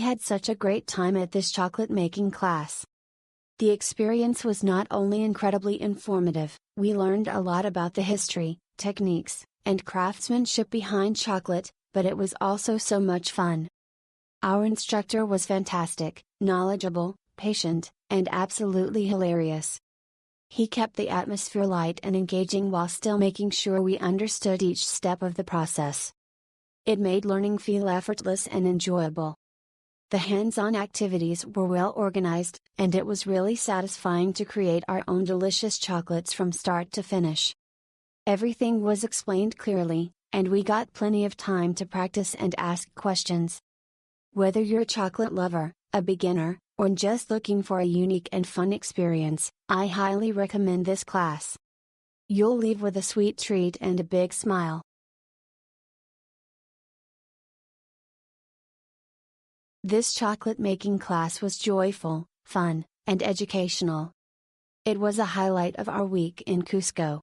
had such a great time at this chocolate making class. The experience was not only incredibly informative, we learned a lot about the history, techniques, and craftsmanship behind chocolate, but it was also so much fun. Our instructor was fantastic, knowledgeable, patient, and absolutely hilarious. He kept the atmosphere light and engaging while still making sure we understood each step of the process. It made learning feel effortless and enjoyable. The hands-on activities were well organized, and it was really satisfying to create our own delicious chocolates from start to finish. Everything was explained clearly, and we got plenty of time to practice and ask questions. Whether you're a chocolate lover, a beginner, or just looking for a unique and fun experience, I highly recommend this class. You'll leave with a sweet treat and a big smile. This chocolate making class was joyful, fun, and educational. It was a highlight of our week in Cusco.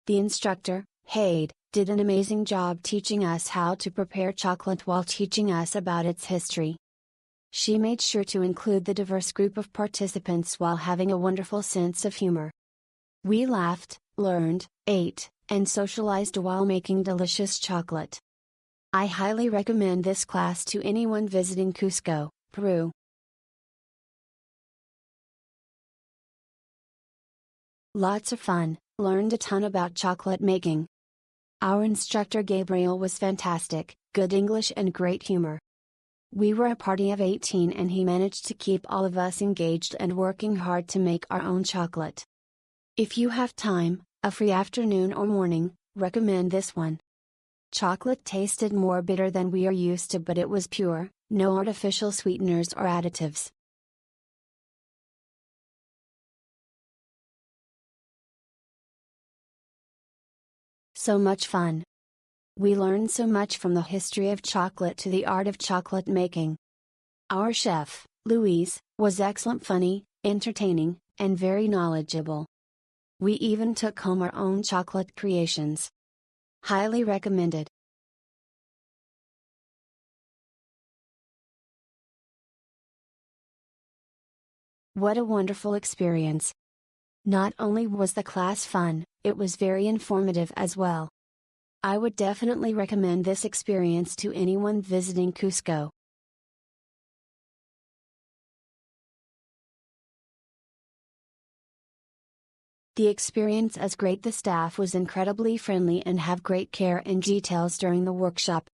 The instructor, Haid, did an amazing job teaching us how to prepare chocolate while teaching us about its history. She made sure to include the diverse group of participants while having a wonderful sense of humor. We laughed, learned, ate, and socialized while making delicious chocolate. I highly recommend this class to anyone visiting Cusco, Peru. Lots of fun, learned a ton about chocolate making. Our instructor Gabriel was fantastic, good English and great humor. We were a party of 18 and he managed to keep all of us engaged and working hard to make our own chocolate. If you have time, a free afternoon or morning, recommend this one. Chocolate tasted more bitter than we are used to, but it was pure, no artificial sweeteners or additives. So much fun. We learned so much from the history of chocolate to the art of chocolate making. Our chef, Louise, was excellent, funny, entertaining, and very knowledgeable. We even took home our own chocolate creations. Highly recommended. What a wonderful experience! Not only was the class fun, it was very informative as well. I would definitely recommend this experience to anyone visiting Cusco. The experience is great. The staff was incredibly friendly and have great care in details during the workshop.